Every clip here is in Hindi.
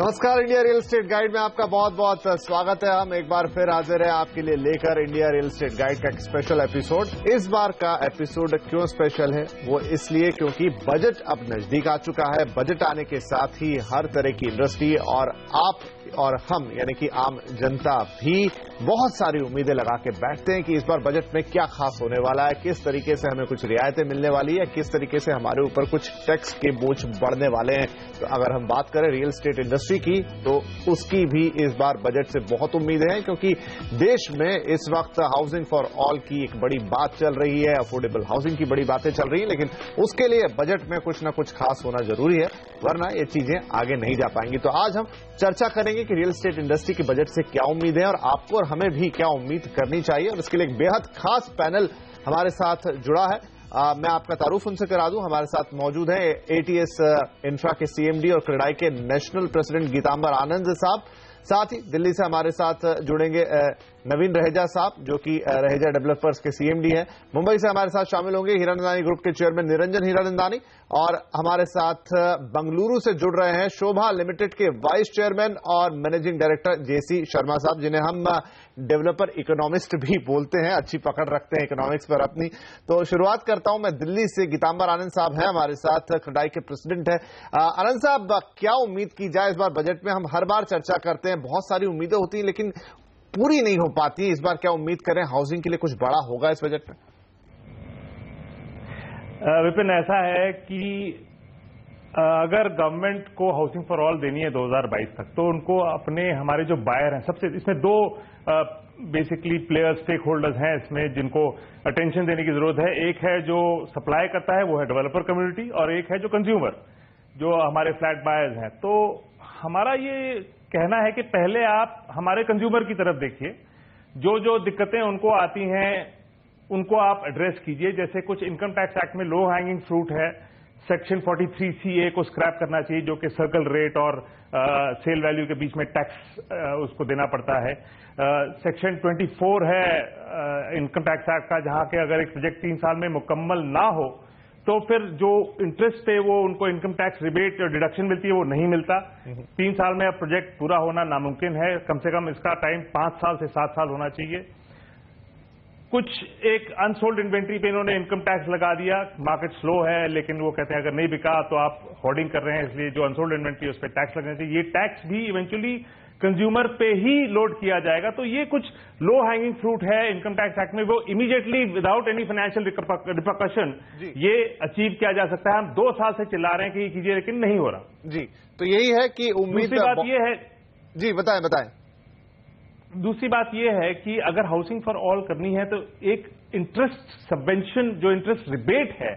नमस्कार, इंडिया रियल एस्टेट गाइड में आपका बहुत बहुत स्वागत है। हम एक बार फिर हाजिर हैं आपके लिए लेकर इंडिया रियल एस्टेट गाइड का एक स्पेशल एपिसोड। इस बार का एपिसोड क्यों स्पेशल है? वो इसलिए क्योंकि बजट अब नजदीक आ चुका है। बजट आने के साथ ही हर तरह की इंडस्ट्री और आप और हम यानी कि आम जनता भी बहुत सारी उम्मीदें लगा के बैठते हैं कि इस बार बजट में क्या खास होने वाला है, किस तरीके से हमें कुछ रियायतें मिलने वाली है, किस तरीके से हमारे ऊपर कुछ टैक्स के बोझ बढ़ने वाले हैं। तो अगर हम बात करें रियल एस्टेट इंडस्ट्री की तो उसकी भी इस बार बजट से बहुत उम्मीदें हैं, क्योंकि देश में इस वक्त हाउसिंग फॉर ऑल की एक बड़ी बात चल रही है, अफोर्डेबल हाउसिंग की बड़ी बातें चल रही हैं, लेकिन उसके लिए बजट में कुछ ना कुछ खास होना जरूरी है, वरना ये चीजें आगे नहीं जा पाएंगी। तो आज हम चर्चा करेंगे कि रियल एस्टेट इंडस्ट्री की बजट से क्या उम्मीदें हैं और आपको और हमें भी क्या उम्मीद करनी चाहिए। और इसके लिए एक बेहद खास पैनल हमारे साथ जुड़ा है। मैं आपका तारुफ उनसे करा दूं। हमारे साथ मौजूद हैं एटीएस इंफ्रा के सीएमडी और क्रेडाई के नेशनल प्रेसिडेंट गीतांबर आनंद साहब। साथ ही दिल्ली से हमारे साथ जुड़ेंगे नवीन रहेजा साहब, जो कि रहेजा डेवलपर्स के सीएमडी हैं। मुंबई से हमारे साथ शामिल होंगे हीरानंदानी ग्रुप के चेयरमैन निरंजन हीरानंदानी, और हमारे साथ बंगलुरु से जुड़ रहे हैं शोभा लिमिटेड के वाइस चेयरमैन और मैनेजिंग डायरेक्टर जेसी शर्मा साहब, जिन्हें हम डेवलपर इकोनॉमिस्ट भी बोलते हैं, अच्छी पकड़ रखते हैं इकोनॉमिक्स पर अपनी। तो शुरुआत करता हूं मैं दिल्ली से। गीतांबर आनंद साहब हैं हमारे साथ, क्रेडाई के प्रेसिडेंट है। आनंद साहब, क्या उम्मीद की जाए इस बार बजट में? हम हर बार चर्चा करते हैं, बहुत सारी उम्मीदें होती हैं लेकिन पूरी नहीं हो पाती। इस बार क्या उम्मीद करें? हाउसिंग के लिए कुछ बड़ा होगा इस बजट में? विपिन, ऐसा है कि अगर गवर्नमेंट को हाउसिंग फॉर ऑल देनी है 2022 तक, तो उनको अपने हमारे जो बायर हैं, सबसे इसमें दो बेसिकली प्लेयर्स, स्टेक होल्डर्स हैं इसमें, जिनको अटेंशन देने की जरूरत है। एक है जो सप्लाई करता है, वो है डेवलपर कम्युनिटी, और एक है जो कंज्यूमर, जो हमारे फ्लैट बायर्स हैं। तो हमारा ये कहना है कि पहले आप हमारे कंज्यूमर की तरफ देखिए, जो दिक्कतें उनको आती हैं उनको आप एड्रेस कीजिए। जैसे कुछ इनकम टैक्स एक्ट में लो हैंगिंग फ्रूट है, सेक्शन 43CA को स्क्रैप करना चाहिए, जो कि सर्कल रेट और सेल वैल्यू के बीच में टैक्स उसको देना पड़ता है। सेक्शन 24 है इनकम टैक्स एक्ट का, जहां के अगर एक प्रोजेक्ट 3 साल में मुकम्मल ना हो तो फिर जो इंटरेस्ट पे वो उनको इनकम टैक्स रिबेट और डिडक्शन मिलती है वो नहीं मिलता। 3 साल में अब प्रोजेक्ट पूरा होना नामुमकिन है, कम से कम इसका टाइम 5 साल से 7 साल होना चाहिए। कुछ एक अनसोल्ड इन्वेंट्री पे इन्होंने इनकम टैक्स लगा दिया, मार्केट स्लो है लेकिन वो कहते हैं अगर नहीं बिका तो आप होर्डिंग कर रहे हैं, इसलिए जो अनसोल्ड इन्वेंट्री है उस पर टैक्स लगना चाहिए। ये टैक्स भी इवेंचुअली कंज्यूमर पे ही लोड किया जाएगा। तो ये कुछ लो हैंगिंग फ्रूट है इनकम टैक्स एक्ट में, वो immediately without any financial repercussion ये अचीव किया जा सकता है। हम 2 साल से चिल्ला रहे हैं कि ये कीजिए, लेकिन नहीं हो रहा। जी, तो यही है कि उम्मीद। दूसरी बात ये है, जी बताएं। दूसरी बात यह है कि अगर हाउसिंग फॉर ऑल करनी है तो एक इंटरेस्ट सबवेंशन, जो इंटरेस्ट रिबेट है,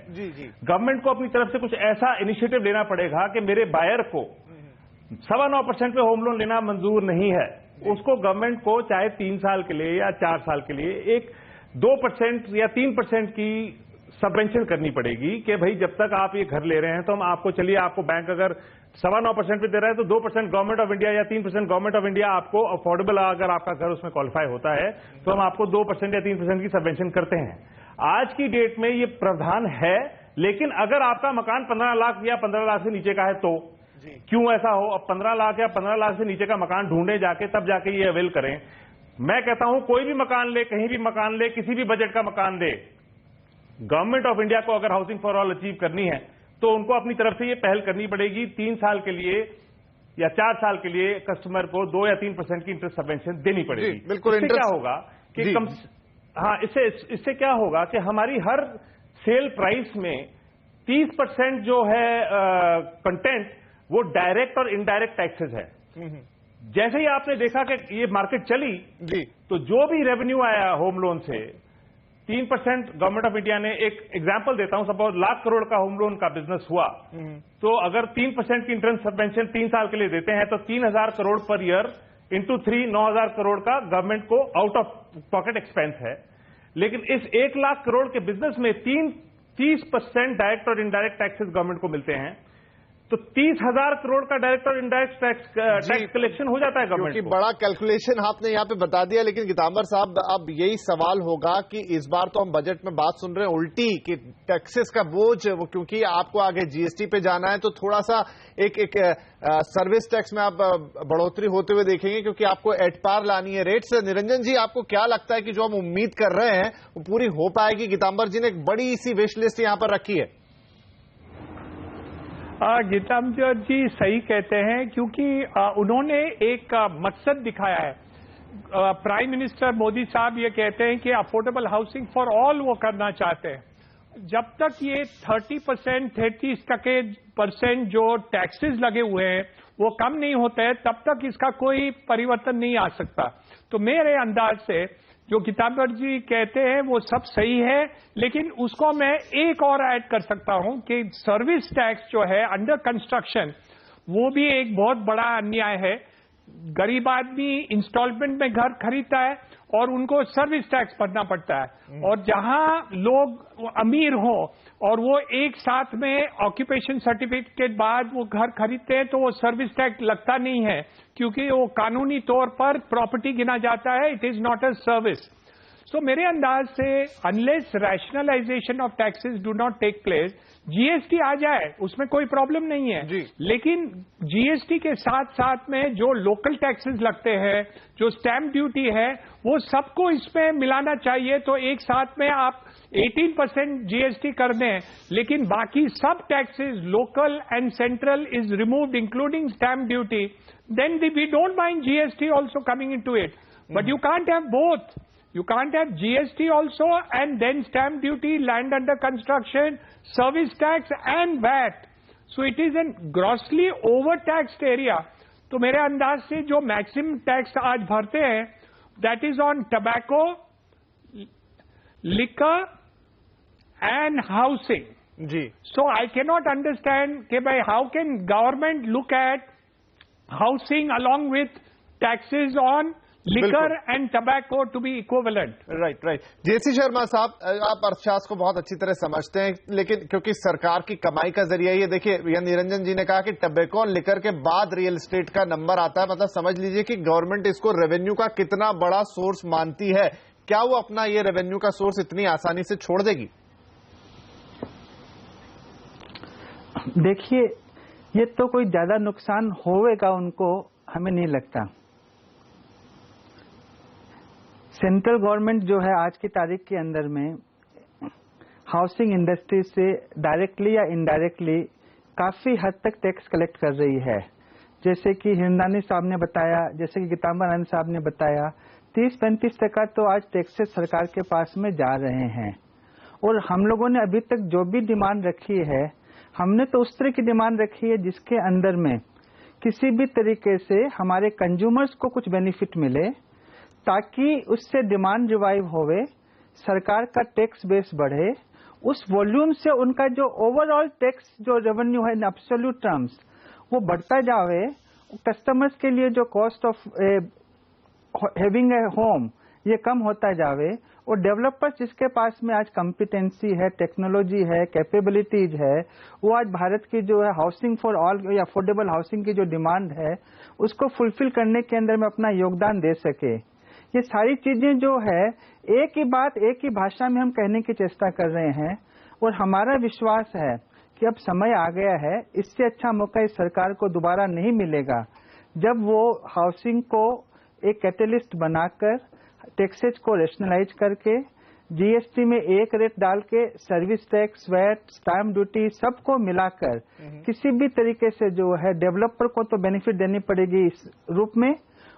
गवर्नमेंट को अपनी तरफ से कुछ ऐसा इनिशिएटिव लेना पड़ेगा कि मेरे बायर को 9.25% पे होम लोन लेना मंजूर नहीं है, उसको गवर्नमेंट को चाहे 3 साल के लिए या 4 साल के लिए एक 2% या 3% की सबवेंशन करनी पड़ेगी कि भाई जब तक आप ये घर ले रहे हैं तो हम आपको, चलिए आपको बैंक अगर 9.25% पे दे रहा है तो 2% गवर्नमेंट ऑफ इंडिया या 3% गवर्नमेंट ऑफ इंडिया आपको अफोर्डेबल, अगर आपका घर उसमें क्वालिफाई होता है तो हम आपको 2% या 3% की सबवेंशन करते हैं। आज की डेट में ये प्रावधान है, लेकिन अगर आपका मकान 15 लाख या 15 लाख से नीचे का है तो क्यों ऐसा हो? अब 15 लाख या 15 लाख से नीचे का मकान ढूंढे जाके, तब जाके ये अवेल करें। मैं कहता हूं कोई भी मकान ले, कहीं भी मकान ले, किसी भी बजट का मकान ले, गवर्नमेंट ऑफ इंडिया को अगर हाउसिंग फॉर ऑल अचीव करनी है तो उनको अपनी तरफ से ये पहल करनी पड़ेगी। 3 साल के लिए या 4 साल के लिए कस्टमर को 2 या 3% की इंटरेस्ट सबवेंशन देनी पड़ेगी। बिल्कुल। इससे क्या होगा कि इससे क्या होगा कि हमारी हर सेल प्राइस में 30% जो है कंटेंट, वो डायरेक्ट और इनडायरेक्ट टैक्सेस है। जैसे ही आपने देखा कि ये मार्केट चली तो जो भी रेवेन्यू आया होम लोन से, 3% गवर्नमेंट ऑफ इंडिया ने, एक एग्जांपल देता हूं, सपोज 1 लाख करोड़ का होम लोन का बिजनेस हुआ, तो अगर 3% की इंटरेस्ट सबवेंशन 3 साल के लिए देते हैं तो 3000 crore per year into 3, 9000 crore का गवर्नमेंट को आउट ऑफ पॉकेट एक्सपेंस है। लेकिन इस 1 लाख करोड़ के बिजनेस में 30% डायरेक्ट और इनडायरेक्ट टैक्सेस गवर्नमेंट को मिलते हैं। तो 30,000 करोड़ का डायरेक्ट और इनडायरेक्ट टैक्स कलेक्शन हो जाता है गवर्नमेंट को। बड़ा कैलकुलेशन आपने यहाँ पे बता दिया, लेकिन गितांबर साहब अब यही सवाल होगा कि इस बार तो हम बजट में बात सुन रहे हैं उल्टी कि टैक्सेस का बोझ, वो क्योंकि आपको आगे जीएसटी पे जाना है तो थोड़ा सा एक सर्विस टैक्स में आप बढ़ोतरी होते हुए देखेंगे क्योंकि आपको एट पार लानी है रेट्स। निरंजन जी, आपको क्या लगता है कि जो हम उम्मीद कर रहे हैं वो पूरी हो पाएगी? गितांबर जी ने एक बड़ी सी विश लिस्ट यहाँ पर रखी है। गीतांबर जी सही कहते हैं, क्योंकि उन्होंने एक मकसद दिखाया है। प्राइम मिनिस्टर मोदी साहब ये कहते हैं कि अफोर्डेबल हाउसिंग फॉर ऑल वो करना चाहते हैं। जब तक ये 30% जो टैक्सेस लगे हुए हैं वो कम नहीं होते हैं, तब तक इसका कोई परिवर्तन नहीं आ सकता। तो मेरे अंदाज से जो गीतांबर जी कहते हैं वो सब सही है, लेकिन उसको मैं एक और ऐड कर सकता हूं कि सर्विस टैक्स जो है अंडर कंस्ट्रक्शन, वो भी एक बहुत बड़ा अन्याय है। गरीब आदमी इंस्टॉलमेंट में घर खरीदता है और उनको सर्विस टैक्स भरना पड़ता है, और जहां लोग अमीर हो और वो एक साथ में ऑक्यूपेशन सर्टिफिकेट के बाद वो घर खरीदते हैं तो वो सर्विस टैक्स लगता नहीं है, क्योंकि वो कानूनी तौर पर प्रॉपर्टी गिना जाता है, it is not a service. So मेरे अंदाज से unless rationalisation of taxes do not take place, GST आ जाए उसमें कोई प्रॉब्लम नहीं है, लेकिन जीएसटी के साथ साथ में जो लोकल टैक्सेस लगते हैं, जो स्टैंप ड्यूटी है, वो सबको इसमें मिलाना चाहिए। तो एक साथ में आप 18% जीएसटी कर दें, लेकिन बाकी सब taxes local and central is removed including stamp duty, then we don't mind GST also coming into it. But you can't have both. You can't have GST also and then stamp duty, land under construction, service tax and VAT. So it is a grossly overtaxed area. तो मेरे अंदाज से जो मैक्सिमम टैक्स आज भरते हैं, that is on tobacco, liquor and housing. Ji. So I cannot understand कि भाई how can government look at housing along with taxes on liquor and tobacco to be equivalent. Right. J C Sharma sahab, आप अर्थशास्त्र को बहुत अच्छी तरह समझते हैं, लेकिन क्योंकि सरकार की कमाई का जरिया ये देखिए, निरंजन जी ने कहा कि टबैको और लिकर के बाद रियल एस्टेट का नंबर आता है, मतलब समझ लीजिए कि गवर्नमेंट इसको रेवेन्यू का कितना बड़ा सोर्स मानती है। क्या वो अपना ये रेवेन्यू का सोर्स इतनी आसानी से छोड़ देगी? देखिए, ये तो कोई ज्यादा नुकसान होएगा उनको, हमें नहीं लगता। सेंट्रल गवर्नमेंट जो है आज की तारीख के अंदर में हाउसिंग इंडस्ट्री से डायरेक्टली या इनडायरेक्टली काफी हद तक टैक्स कलेक्ट कर रही है। जैसे कि हिरंदानी साहब ने बताया, जैसे कि गीतांबर आनंद साहब ने बताया, 30-35% तो आज टैक्सेस सरकार के पास में जा रहे हैं। और हम लोगों ने अभी तक जो भी डिमांड रखी है, हमने तो उस तरह की डिमांड रखी है जिसके अंदर में किसी भी तरीके से हमारे कंज्यूमर्स को कुछ बेनिफिट मिले, ताकि उससे डिमांड रिवाइव होवे, सरकार का टैक्स बेस बढ़े, उस वॉल्यूम से उनका जो ओवरऑल टैक्स जो रेवेन्यू है इन एब्सोल्यूट टर्म्स वो बढ़ता जावे। कस्टमर्स के लिए जो cost of having a home ये कम होता जावे, और डेवलपर्स जिसके पास में आज कॉम्पिटेंसी है, टेक्नोलॉजी है, कैपेबिलिटीज है, वो आज भारत की जो है हाउसिंग फॉर ऑल या अफोर्डेबल हाउसिंग की जो डिमांड है उसको फुलफिल करने के अंदर में अपना योगदान दे सके। ये सारी चीजें जो है एक ही बात एक ही भाषा में हम कहने की चेष्टा कर रहे हैं, और हमारा विश्वास है कि अब समय आ गया है, इससे अच्छा मौका इस सरकार को दोबारा नहीं मिलेगा जब वो हाउसिंग को एक कैटलिस्ट बनाकर टैक्सेज को रेशनलाइज करके जीएसटी में एक रेट डाल के service tax, VAT, stamp duty सबको मिलाकर किसी भी तरीके से जो है डेवलपर को तो बेनिफिट देनी पड़ेगी इस रूप में,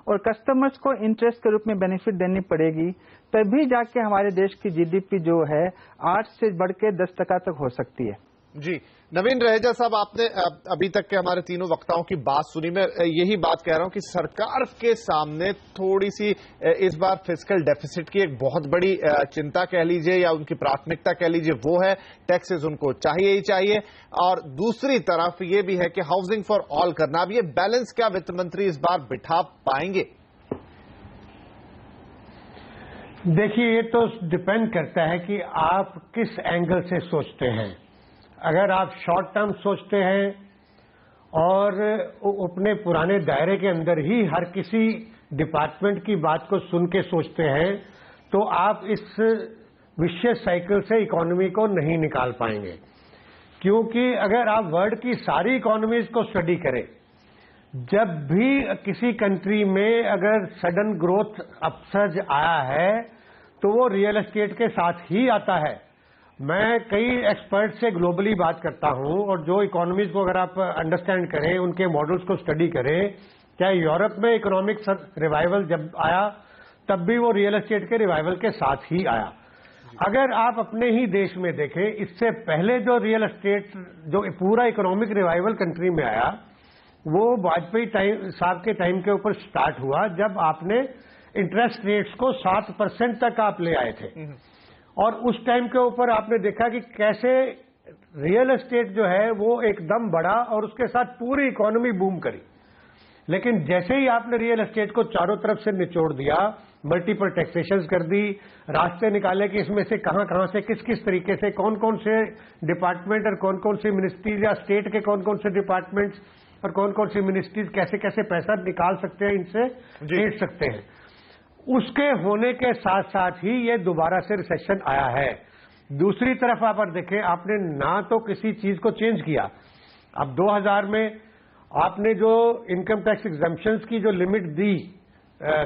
और कस्टमर्स को इंटरेस्ट के रूप में बेनिफिट देनी पड़ेगी, तभी जाके हमारे देश की जीडीपी जो है 8 से बढ़ के 10% तक हो सकती है। जी, नवीन रहेजा साहब, आपने अभी तक के हमारे तीनों वक्ताओं की बात सुनी। मैं यही बात कह रहा हूं कि सरकार के सामने थोड़ी सी इस बार फिस्कल डेफिसिट की एक बहुत बड़ी चिंता कह लीजिए या उनकी प्राथमिकता कह लीजिए, वो है टैक्सेस उनको चाहिए ही चाहिए, और दूसरी तरफ ये भी है कि हाउसिंग फॉर ऑल करना। अब ये बैलेंस क्या वित्त मंत्री इस बार बिठा पाएंगे? देखिए, ये तो डिपेंड करता है कि आप किस एंगल से सोचते हैं। अगर आप शॉर्ट टर्म सोचते हैं और अपने पुराने दायरे के अंदर ही हर किसी डिपार्टमेंट की बात को सुन के सोचते हैं, तो आप इस विशेष साइकिल से इकोनॉमी को नहीं निकाल पाएंगे। क्योंकि अगर आप वर्ल्ड की सारी इकोनॉमीज को स्टडी करें, जब भी किसी कंट्री में अगर सडन ग्रोथ अपसर्ज आया है तो वो रियल एस्टेट के साथ ही आता है। मैं कई एक्सपर्ट से ग्लोबली बात करता हूं, और जो इकोनॉमीज को अगर आप अंडरस्टैंड करें, उनके मॉडल्स को स्टडी करें, चाहे यूरोप में इकोनॉमिक रिवाइवल जब आया तब भी वो रियल एस्टेट के रिवाइवल के साथ ही आया। अगर आप अपने ही देश में देखें, इससे पहले जो रियल एस्टेट जो पूरा इकोनॉमिक रिवाइवल कंट्री में आया वो वाजपेयी साहब के टाइम के ऊपर स्टार्ट हुआ, जब आपने इंटरेस्ट रेट्स को 7% तक आप ले आए थे। और उस टाइम के ऊपर आपने देखा कि कैसे रियल एस्टेट जो है वो एकदम बढ़ा और उसके साथ पूरी इकोनॉमी बूम करी। लेकिन जैसे ही आपने रियल एस्टेट को चारों तरफ से निचोड़ दिया, मल्टीपल टैक्सेशन कर दी, रास्ते निकाले कि इसमें से कहां कहां से किस किस तरीके से कौन कौन से डिपार्टमेंट और कौन कौन सी मिनिस्ट्रीज या स्टेट के कौन कौन से डिपार्टमेंट्स और कौन कौन सी मिनिस्ट्रीज कैसे कैसे पैसा निकाल सकते हैं, इनसे जीत सकते हैं, उसके होने के साथ साथ ही ये दोबारा से रिसेशन आया है। दूसरी तरफ आप देखें, आपने ना तो किसी चीज को चेंज किया। अब 2000 में आपने जो इनकम टैक्स एग्जम्पशंस की जो लिमिट दी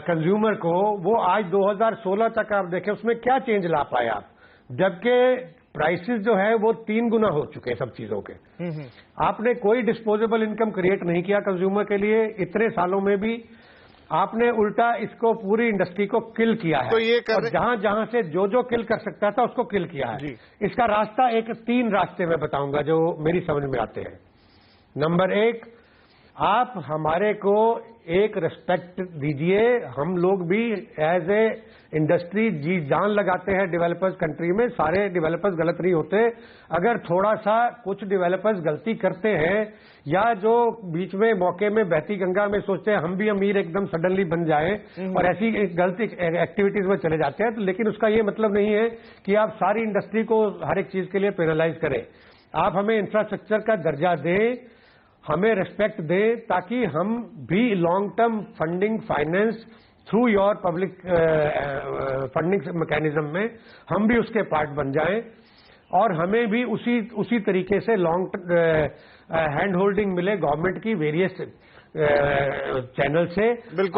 कंज्यूमर को, वो आज 2016 तक आप देखें उसमें क्या चेंज ला पाए आप, जबकि प्राइसेस जो है वो 3 गुना हो चुके हैं सब चीजों के। आपने कोई डिस्पोजेबल इनकम क्रिएट नहीं किया कंज्यूमर के लिए इतने सालों में भी, आपने उल्टा इसको पूरी इंडस्ट्री को किल किया है। तो ये और जहां जहां से जो जो किल कर सकता था उसको किल किया है। इसका रास्ता 3 रास्ते मैं बताऊंगा जो मेरी समझ में आते हैं। नंबर 1, आप हमारे को एक रिस्पेक्ट दीजिए। हम लोग भी एज ए इंडस्ट्री जी जान लगाते हैं डेवलपर्स कंट्री में, सारे डेवलपर्स गलत नहीं होते। अगर थोड़ा सा कुछ डेवलपर्स गलती करते हैं या जो बीच में मौके में बहती गंगा में सोचते हैं हम भी अमीर एकदम सडनली बन जाएं और ऐसी गलती एक्टिविटीज में चले जाते हैं, तो लेकिन उसका ये मतलब नहीं है कि आप सारी इंडस्ट्री को हर एक चीज के लिए पेनलाइज करें। आप हमें इंफ्रास्ट्रक्चर का दर्जा दें, हमें रिस्पेक्ट दें, ताकि हम भी long term funding finance through your public funding mechanism में हम भी उसके पार्ट बन जाएं, और हमें भी उसी तरीके से लॉन्ग हैंड होल्डिंग मिले गवर्नमेंट की वेरियस चैनल से।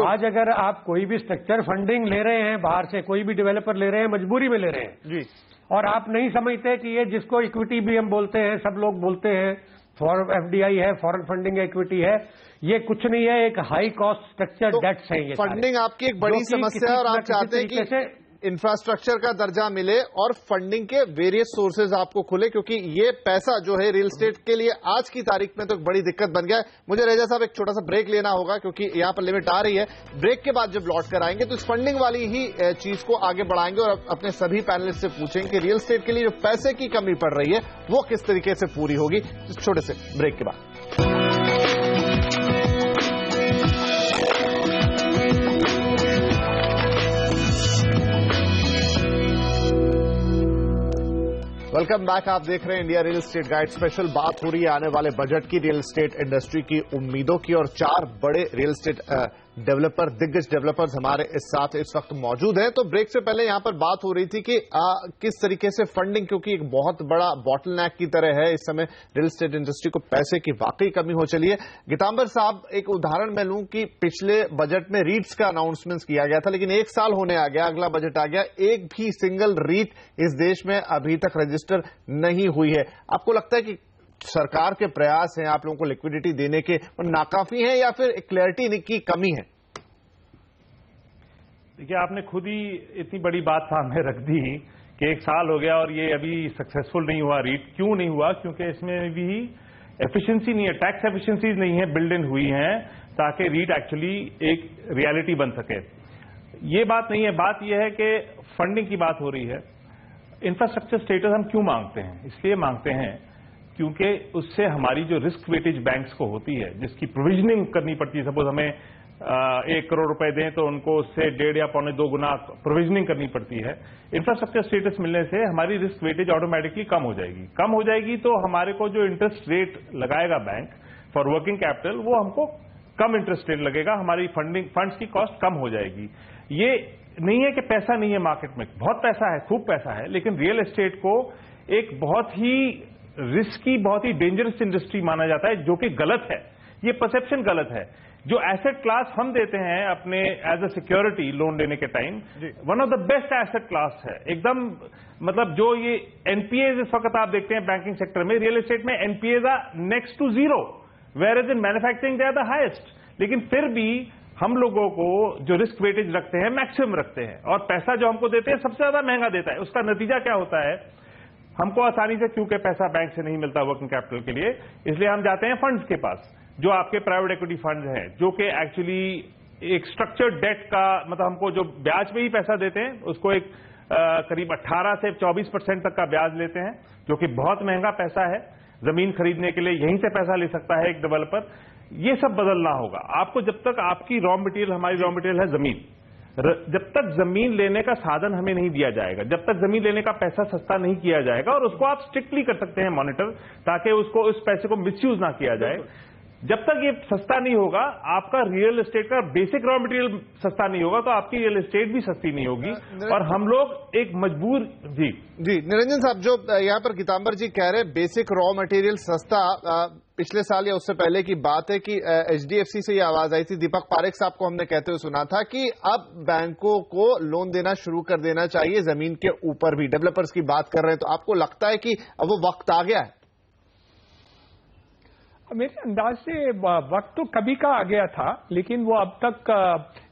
आज अगर आप कोई भी स्ट्रक्चर फंडिंग ले रहे हैं बाहर से, कोई भी डेवलपर ले रहे हैं, मजबूरी में ले रहे हैं जी, और आप नहीं समझते कि ये जिसको इक्विटी भी हम बोलते हैं, सब लोग बोलते हैं FDI है, फॉरेन फंडिंग इक्विटी है, ये कुछ नहीं है, एक हाई कॉस्ट स्ट्रक्चर डेट्स है। ये फंडिंग आपकी एक बड़ी समस्या है और आप चाहते हैं कि इंफ्रास्ट्रक्चर का दर्जा मिले और फंडिंग के वेरियस सोर्सेज आपको खुले, क्योंकि ये पैसा जो है रियल एस्टेट के लिए आज की तारीख में तो एक बड़ी दिक्कत बन गया है। मुझे रेजा साहब एक छोटा सा ब्रेक लेना होगा क्योंकि यहाँ पर लिमिट आ रही है। ब्रेक के बाद जब लौट कर आएंगे तो इस फंडिंग वाली ही चीज को आगे बढ़ाएंगे और अपने सभी पैनलिस्ट से पूछेंगे कि रियल एस्टेट के लिए जो पैसे की कमी पड़ रही है वो किस तरीके से पूरी होगी। इस छोटे से ब्रेक के बाद वेलकम बैक। आप देख रहे हैं India real estate guide special. बात हो रही है आने वाले बजट की, रियल एस्टेट इंडस्ट्री की उम्मीदों की, और 4 बड़े रियल एस्टेट डेवलपर, दिग्गज डेवलपर्स हमारे इस साथ इस वक्त मौजूद हैं। तो ब्रेक से पहले यहां पर बात हो रही थी कि किस तरीके से फंडिंग, क्योंकि एक बहुत बड़ा बॉटलनेक की तरह है इस समय रियल एस्टेट इंडस्ट्री को पैसे की वाकई कमी हो चली है। गीतांबर साहब, एक उदाहरण मैं लूं कि पिछले बजट में रीट्स का अनाउंसमेंट किया गया था, लेकिन 1 साल होने आ गया, अगला बजट आ गया, एक भी सिंगल रीट इस देश में अभी तक रजिस्टर नहीं हुई है। आपको लगता है कि सरकार के प्रयास हैं आप लोगों को लिक्विडिटी देने के और नाकाफी हैं या फिर क्लैरिटी की कमी है? देखिए, आपने खुद ही इतनी बड़ी बात सामने रख दी कि 1 साल हो गया और ये अभी सक्सेसफुल नहीं हुआ रीट। क्यों नहीं हुआ? क्योंकि इसमें भी एफिशिएंसी नहीं है, टैक्स एफिशिएंसीज नहीं है, बिल्ड इन हुई हैं ताकि रीट एक्चुअली एक रियलिटी बन सके। ये बात नहीं है, बात यह है कि फंडिंग की बात हो रही है। इंफ्रास्ट्रक्चर स्टेटस हम क्यों मांगते हैं? इसलिए मांगते हैं क्योंकि उससे हमारी जो रिस्क वेटेज बैंक्स को होती है, जिसकी प्रोविजनिंग करनी पड़ती है, सपोज हमें 1 करोड़ रुपए दें तो उनको उससे 1.5 या 1.25 गुना प्रोविजनिंग करनी पड़ती है। इंफ्रास्ट्रक्चर स्टेटस मिलने से हमारी रिस्क वेटेज ऑटोमेटिकली कम हो जाएगी। कम हो जाएगी तो हमारे को जो इंटरेस्ट रेट लगाएगा बैंक, फॉर वर्किंग कैपिटल, वो हमको कम इंटरेस्ट रेट लगेगा, हमारी फंड्स की कॉस्ट कम हो जाएगी। ये नहीं है कि पैसा नहीं है मार्केट में, बहुत पैसा है, खूब पैसा है, लेकिन रियल एस्टेट को एक बहुत ही रिस्की, बहुत ही डेंजरस इंडस्ट्री माना जाता है, जो कि गलत है। ये परसेप्शन गलत है। जो एसेट क्लास हम देते हैं अपने एज अ सिक्योरिटी लोन लेने के time, one of the best asset class है एकदम। मतलब जो ये एनपीएज इस वक्त आप देखते हैं बैंकिंग सेक्टर में, रियल एस्टेट में NPAs are next to zero, where is in manufacturing they are the highest. लेकिन फिर भी हम लोगों को जो रिस्क वेटेज रखते हैं मैक्सिमम रखते हैं, और पैसा जो हमको देते हैं सबसे ज्यादा महंगा देता है। उसका नतीजा क्या होता है, हमको आसानी से क्योंकि पैसा बैंक से नहीं मिलता वर्किंग कैपिटल के लिए, इसलिए हम जाते हैं फंड्स के पास, जो आपके प्राइवेट इक्विटी फंड्स हैं, जो कि एक्चुअली एक स्ट्रक्चर्ड डेट का, मतलब हमको जो ब्याज पे ही पैसा देते हैं, उसको एक करीब 18 से 24% तक का ब्याज लेते हैं, जो कि बहुत महंगा पैसा है। जमीन खरीदने के लिए यहीं से पैसा ले सकता है एक डेवलपर। ये सब बदलना होगा आपको। जब तक आपकी रॉ मटेरियल, हमारी रॉ मटेरियल है जमीन, जब तक जमीन लेने का साधन हमें नहीं दिया जाएगा, जब तक जमीन लेने का पैसा सस्ता नहीं किया जाएगा, और उसको आप स्ट्रिक्टली कर सकते हैं मॉनिटर, ताकि उसको उस पैसे को मिसयूज ना किया जाए, जब तक ये सस्ता नहीं होगा, आपका रियल एस्टेट का बेसिक रॉ मटेरियल सस्ता नहीं होगा, तो आपकी रियल एस्टेट भी सस्ती नहीं होगी। और हम लोग एक मजबूर जी निरंजन साहब, जो यहाँ पर गीतांबर जी कह रहे बेसिक रॉ मटेरियल सस्ता, पिछले साल या उससे पहले की बात है कि एचडीएफसी से ये आवाज आई थी, दीपक पारेख साहब को हमने कहते हुए सुना था कि अब बैंकों को लोन देना शुरू कर देना चाहिए जमीन के ऊपर भी। डेवलपर्स की बात कर रहे हैं, तो आपको लगता है कि अब वो वक्त आ गया है? मेरे अंदाज से वक्त तो कभी का आ गया था, लेकिन वो अब तक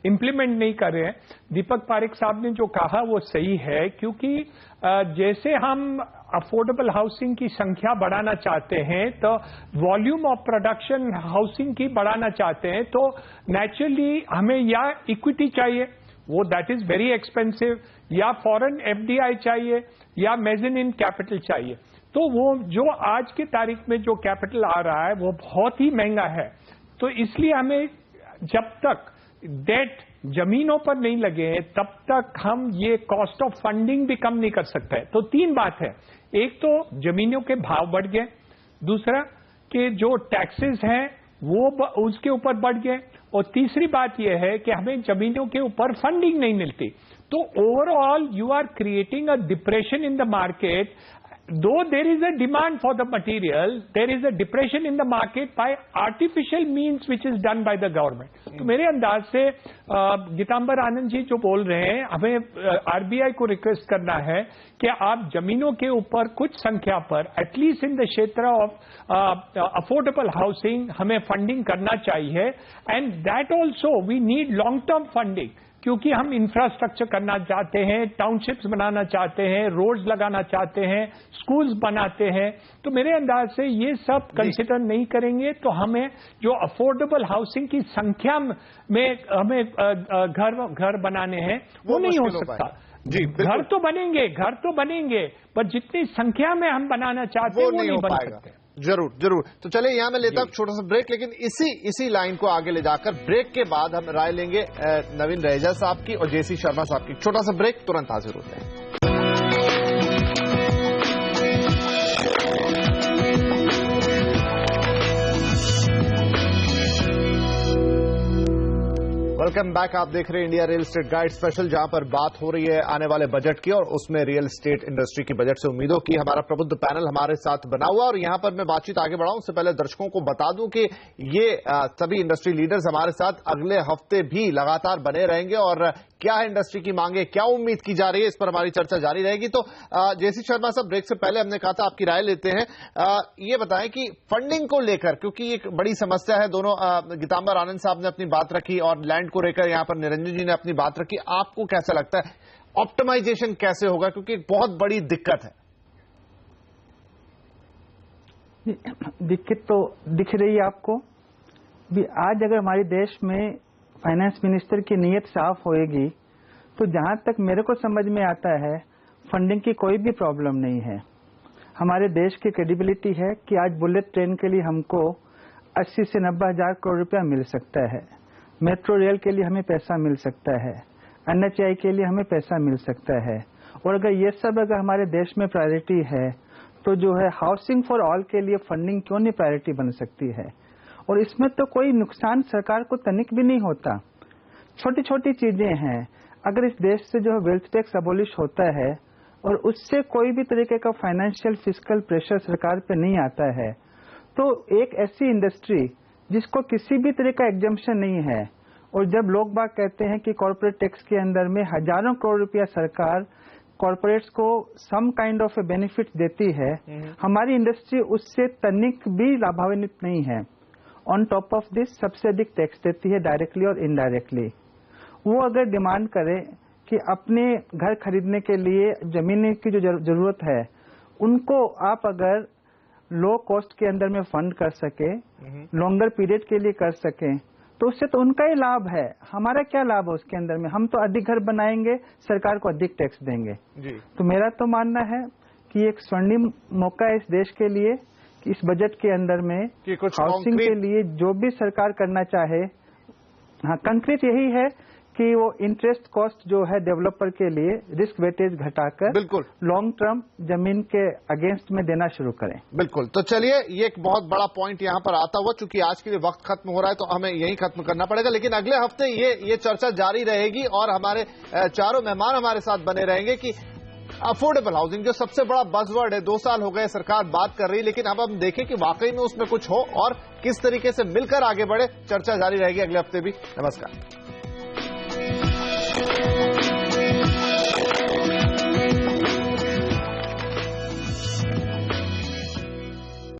इम्प्लीमेंट नहीं कर रहे हैं। दीपक पारेख साहब ने जो कहा वो सही है, क्योंकि जैसे हम अफोर्डेबल हाउसिंग की संख्या बढ़ाना चाहते हैं, तो वॉल्यूम ऑफ प्रोडक्शन हाउसिंग की बढ़ाना चाहते हैं, तो नेचुरली हमें या इक्विटी चाहिए, वो दैट इज वेरी एक्सपेंसिव, या फॉरेन एफडीआई चाहिए, या मेज़ेनिन कैपिटल चाहिए। तो वो जो आज की तारीख में जो कैपिटल आ रहा है वो बहुत ही महंगा है। तो इसलिए हमें जब तक डेट जमीनों पर नहीं लगे तब तक हम ये कॉस्ट ऑफ फंडिंग भी कम नहीं कर सकते। तो तीन बात है, एक तो जमीनों के भाव बढ़ गए, दूसरा कि जो टैक्सेस हैं वो उसके ऊपर बढ़ गए, और तीसरी बात यह है कि हमें जमीनों के ऊपर फंडिंग नहीं मिलती। तो overall you are creating a depression in the market. Though there is a demand for the material, there is a depression in the market by artificial means which is done by the government. तो मेरे अंदाज से गीतांबर आनंद जी जो बोल रहे हैं, हमें आरबीआई को रिक्वेस्ट करना है कि आप जमीनों के ऊपर कुछ संख्या पर एटलीस्ट इन द क्षेत्र ऑफ अफोर्डेबल हाउसिंग हमें फंडिंग करना चाहिए। And that also we need long term funding, क्योंकि हम इंफ्रास्ट्रक्चर करना चाहते हैं, टाउनशिप्स बनाना चाहते हैं, रोड्स लगाना चाहते हैं, स्कूल्स बनाते हैं। तो मेरे अंदाज से ये सब कंसिडर नहीं करेंगे तो हमें जो अफोर्डेबल हाउसिंग की संख्या में हमें घर बनाने हैं वो नहीं हो सकता। जी, घर तो बनेंगे पर जितनी संख्या में हम बनाना चाहते हैं वो नहीं बन सकते। जरूर जरूर। तो चलिए यहाँ मैं लेता हूँ छोटा सा ब्रेक, लेकिन इसी लाइन को आगे ले जाकर ब्रेक के बाद हम राय लेंगे नवीन रहेजा साहब की और जेसी शर्मा साहब की। छोटा सा ब्रेक, तुरंत हाजिर होते हैं। Welcome back. आप देख रहे हैं India real estate guide special, जहां पर बात हो रही है आने वाले बजट की और उसमें रियल एस्टेट इंडस्ट्री की बजट से उम्मीदों की। हमारा प्रबुद्ध पैनल हमारे साथ बना हुआ, और यहां पर मैं बातचीत आगे बढ़ाऊं उससे पहले दर्शकों को बता दूं कि ये सभी इंडस्ट्री लीडर्स हमारे साथ अगले हफ्ते भी लगातार बने रहेंगे, और क्या है इंडस्ट्री की मांगे, क्या उम्मीद की जा रही है, इस पर हमारी चर्चा जारी रहेगी। तो जेसी शर्मा साहब, ब्रेक से पहले हमने कहा था आपकी राय लेते हैं, ये बताएं कि फंडिंग को लेकर, क्योंकि एक बड़ी समस्या है, दोनों गीतांबर आनंद साहब ने अपनी बात रखी और लैंड को लेकर यहां पर निरंजन जी ने अपनी बात रखी। आपको कैसा लगता है ऑप्टिमाइजेशन कैसे होगा, क्योंकि एक बहुत बड़ी दिक्कत है? दिक्कत तो दिख रही है आपको भी। आज अगर हमारे देश में फाइनेंस मिनिस्टर की नीयत साफ होएगी तो जहां तक मेरे को समझ में आता है फंडिंग की कोई भी प्रॉब्लम नहीं है। हमारे देश की क्रेडिबिलिटी है कि आज बुलेट ट्रेन के लिए हमको 80 से 90 हजार करोड़ रुपया मिल सकता है, मेट्रो रेल के लिए हमें पैसा मिल सकता है, NHAI के लिए हमें पैसा मिल सकता है। और अगर ये सब अगर हमारे देश में प्रायोरिटी है तो जो है हाउसिंग फॉर ऑल के लिए फंडिंग क्यों नहीं प्रायोरिटी बन सकती है। और इसमें तो कोई नुकसान सरकार को तनिक भी नहीं होता। छोटी छोटी चीजें हैं। अगर इस देश से जो वेल्थ टैक्स अबॉलिश होता है और उससे कोई भी तरीके का फाइनेंशियल फिस्कल प्रेशर सरकार पे नहीं आता है, तो एक ऐसी इंडस्ट्री जिसको किसी भी तरह का एग्जम्पशन नहीं है, और जब लोग बात कहते हैं कि कॉर्पोरेट टैक्स के अंदर में हजारों करोड़ रुपया सरकार कॉर्पोरेट्स को some kind of a benefit देती है, हमारी इंडस्ट्री उससे तनिक भी लाभान्वित नहीं है। ऑन टॉप ऑफ दिस सबसे अधिक टैक्स देती है डायरेक्टली और इनडायरेक्टली। वो अगर डिमांड करे कि अपने घर खरीदने के लिए जमीन की जो जरूरत है उनको आप अगर लो कॉस्ट के अंदर में फंड कर सके, लॉन्गर पीरियड के लिए कर सके, तो उससे तो उनका ही लाभ है। हमारा क्या लाभ है उसके अंदर में? हम तो अधिक घर बनाएंगे, सरकार को अधिक टैक्स देंगे जी। तो मेरा तो मानना है कि एक स्वर्णिम मौका है इस देश के लिए कि इस बजट के अंदर में हाउसिंग के लिए जो भी सरकार करना चाहे, हाँ कंक्रीट यही है कि वो इंटरेस्ट कॉस्ट जो है डेवलपर के लिए रिस्क वेटेज घटाकर बिल्कुल लॉन्ग टर्म जमीन के अगेंस्ट में देना शुरू करें। बिल्कुल। तो चलिए, ये एक बहुत बड़ा पॉइंट यहाँ पर आता हुआ, चूंकि आज के लिए वक्त खत्म हो रहा है तो हमें यही खत्म करना पड़ेगा, लेकिन अगले हफ्ते ये चर्चा जारी रहेगी और हमारे चारों मेहमान हमारे साथ बने रहेंगे कि अफोर्डेबल हाउसिंग जो सबसे बड़ा बज़वर्ड है, 2 साल हो गए सरकार बात कर रही, लेकिन अब हम देखें कि वाकई में उसमें कुछ हो और किस तरीके से मिलकर आगे बढ़े। चर्चा जारी रहेगी अगले हफ्ते भी। नमस्कार।